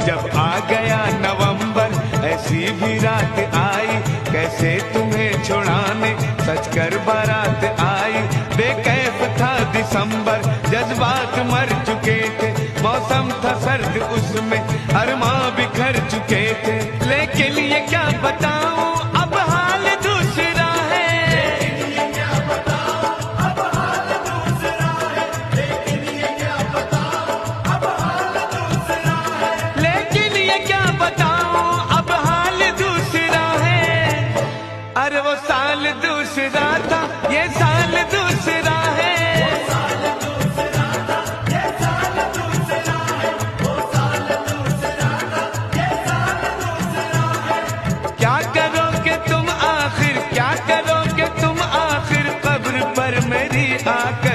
जब आ गया नवंबर ऐसी भी रात आई, कैसे तुम्हें छुड़ाने सच कर बारात आई। बेकैफ था दिसंबर, जज्बात मर चुके थे, मौसम था सर्द उसमें अरमां बिखर चुके थे। लेकिन ये क्या बताऊं अब हाल दूसरा है, लेकिन ये क्या बताऊं अब हाल दूसरा है, लेकिन ये क्या बताऊं अब हाल दूसरा है, लेकिन ये क्या बताऊं अब हाल दूसरा है। अरे वो साल दूसरा था, ये साल दूसरा है, वो साल दूसरा था, ये साल दूसरा है, वो साल दूसरा था, ये साल दूसरा है। क्या करोगे तुम आखिर, क्या करोगे तुम आखिर, कब्र पर मेरी आकर